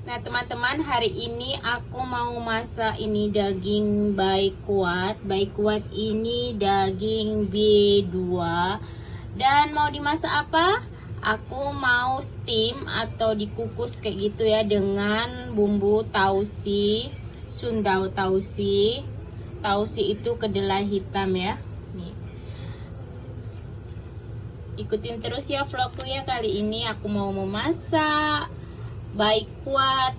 Nah teman-teman, hari ini aku mau masak ini daging baikuat. Baikuat ini daging B2. Dan mau dimasak apa? Aku mau steam atau dikukus kayak gitu ya, dengan bumbu tausi, sundau tausi. Tausi itu kedelai hitam ya. Nih. Ikutin terus ya vlogku ya. Kali ini aku mau memasak baikuat,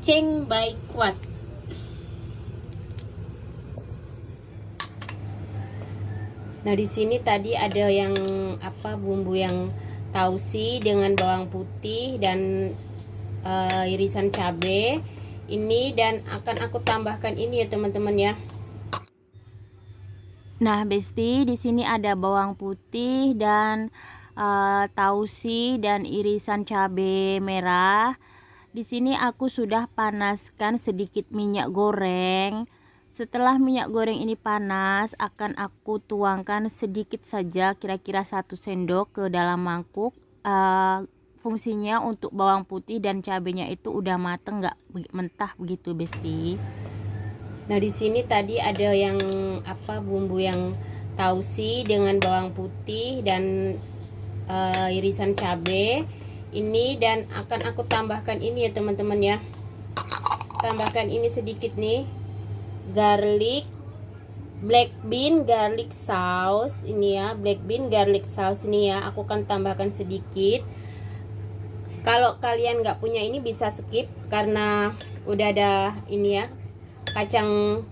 ceng baikuat. Nah, di sini tadi ada yang bumbu yang tausi dengan bawang putih dan irisan cabai. Ini dan akan aku tambahkan ini ya teman-teman ya. Nah, Besti, di sini ada bawang putih dan tausi dan irisan cabai merah. Di sini aku sudah panaskan sedikit minyak goreng. Setelah minyak goreng ini panas, akan aku tuangkan sedikit saja, kira-kira 1 sendok ke dalam mangkuk. Fungsinya untuk bawang putih dan cabenya itu udah mateng, nggak mentah begitu, Besti. Nah, di sini tadi ada yang bumbu yang tausi dengan bawang putih dan irisan cabai. Ini dan akan aku tambahkan ini ya teman-teman ya. Tambahkan ini sedikit nih, garlic, black bean garlic sauce ini ya, black bean garlic sauce ini ya. Aku akan tambahkan sedikit. Kalau kalian nggak punya ini bisa skip karena udah ada ini ya, kacang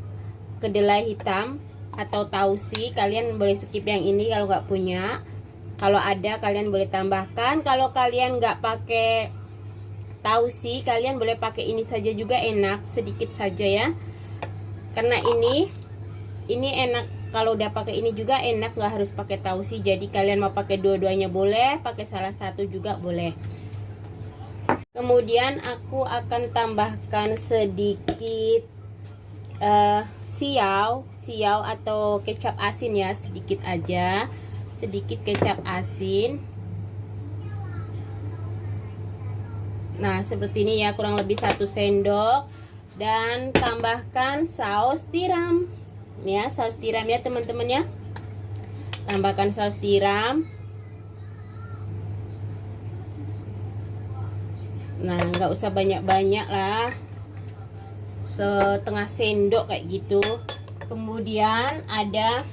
kedelai hitam atau tausi. Kalian boleh skip yang ini kalau nggak punya. Kalau ada kalian boleh tambahkan. Kalau kalian nggak pakai tausi, kalian boleh pakai ini saja juga enak, sedikit saja ya. Karena ini enak, kalau udah pakai ini juga enak, nggak harus pakai tausi. Jadi kalian mau pakai dua-duanya boleh, pakai salah satu juga boleh. Kemudian aku akan tambahkan sedikit siau atau kecap asin ya, sedikit aja, sedikit kecap asin. Nah, seperti ini ya, kurang lebih 1 sendok. Dan tambahkan saus tiram ya, saus tiram ya teman-teman ya. Tambahkan saus tiram. Nah, nggak usah banyak-banyak lah, setengah sendok kayak gitu. Kemudian ada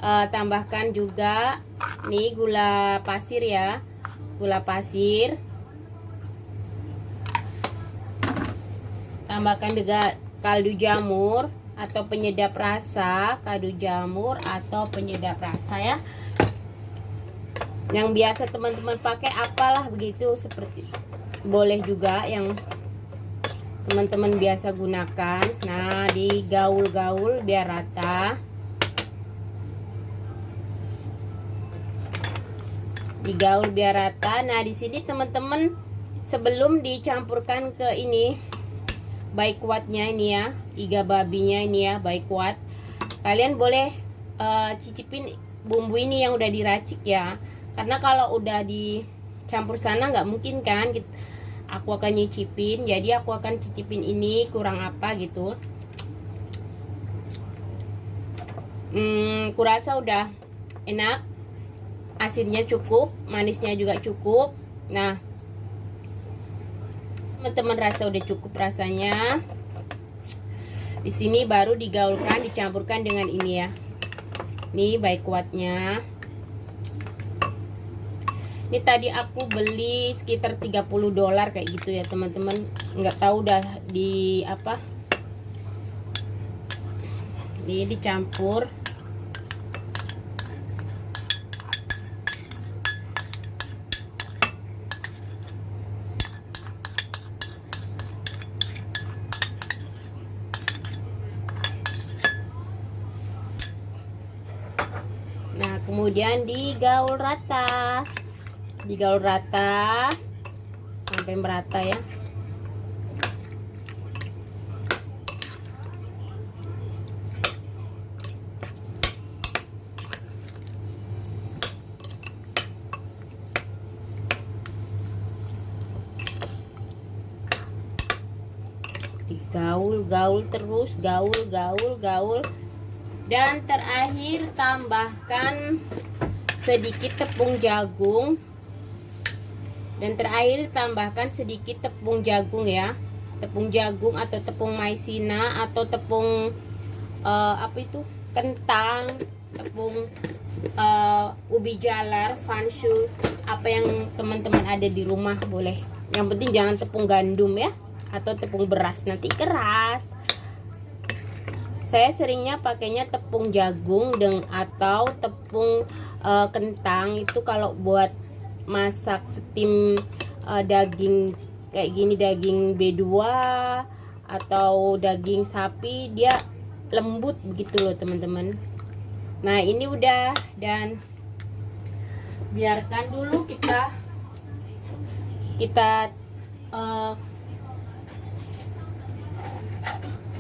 tambahkan juga nih gula pasir ya, gula pasir. Tambahkan juga kaldu jamur atau penyedap rasa, kaldu jamur atau penyedap rasa ya. Yang biasa teman-teman pakai apalah begitu, seperti boleh juga yang teman-teman biasa gunakan. Nah, digaul-gaul biar rata. Digaul biar rata. Nah, di sini teman-teman sebelum dicampurkan ke ini baikuatnya ini ya, iga babinya ini ya, baikuat, kalian boleh cicipin bumbu ini yang udah diracik ya. Karena kalau udah dicampur sana nggak mungkin kan aku akan nyicipin, jadi aku akan cicipin ini kurang apa gitu. Kurasa udah enak, asinnya cukup, manisnya juga cukup. Nah, teman-teman rasa udah cukup rasanya. Di sini baru digaulkan, dicampurkan dengan ini ya. Nih baikuatnya. Ini tadi aku beli sekitar $30 kayak gitu ya teman-teman. Nggak tahu udah di apa. Ini dicampur. Nah, kemudian digaul rata. Digaul rata sampai merata ya. gaul terus, gaul. Dan terakhir tambahkan sedikit tepung jagung. Ya, tepung jagung atau tepung maizena atau tepung kentang, tepung ubi jalar, fanshu, apa yang teman-teman ada di rumah boleh. Yang penting jangan tepung gandum ya, atau tepung beras, nanti keras. Saya seringnya pakainya tepung jagung atau tepung kentang itu kalau buat masak steam daging kayak gini, daging B2 atau daging sapi, dia lembut begitu loh teman-teman. Nah ini udah, dan biarkan dulu kita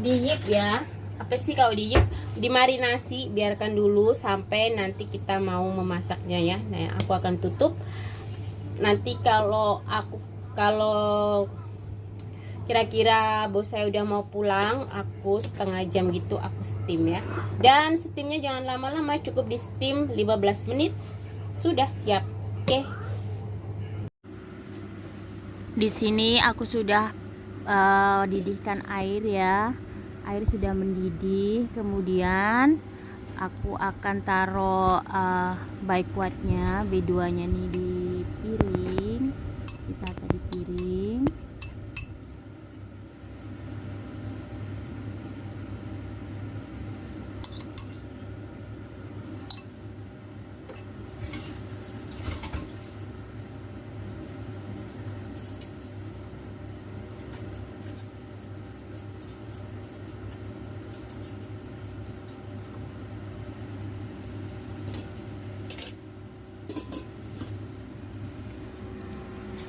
diyip ya. Apa sih kalau diyip? Dimarinasi, biarkan dulu sampai nanti kita mau memasaknya ya. Nah aku akan tutup. Nanti kalau kira-kira bos saya udah mau pulang, aku setengah jam gitu aku steam ya. Dan steamnya jangan lama-lama, cukup di steam 15 menit sudah siap. Oke. Di sini aku sudah didihkan air ya. Air sudah mendidih, kemudian aku akan taruh baikkuatnya B2-nya nih di piring. Ditata di piring.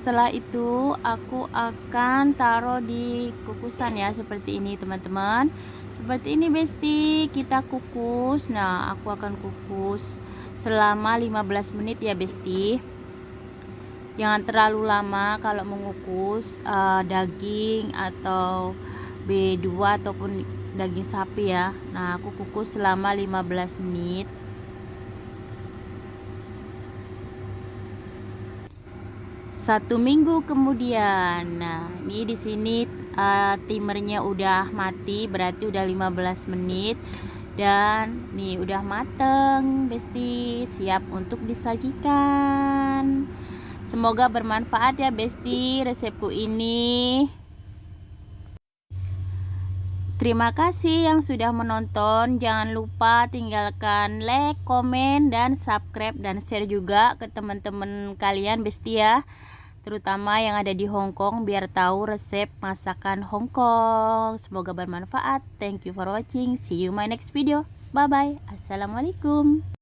Setelah itu aku akan taruh di kukusan ya, seperti ini teman-teman. Seperti ini besti, kita kukus. Nah aku akan kukus selama 15 menit ya besti. Jangan terlalu lama kalau mengukus daging atau B2 ataupun daging sapi ya. Nah aku kukus selama 15 menit. Satu minggu kemudian, nah ini di sini timernya udah mati, berarti udah 15 menit dan nih udah mateng besti, siap untuk disajikan. Semoga bermanfaat ya besti resepku ini. Terima kasih yang sudah menonton. Jangan lupa tinggalkan like, komen, dan subscribe dan share juga ke teman-teman kalian besti ya, terutama yang ada di Hong Kong, biar tahu resep masakan Hong Kong. Semoga bermanfaat. Thank you for watching. See you my next video. Bye bye. Assalamualaikum.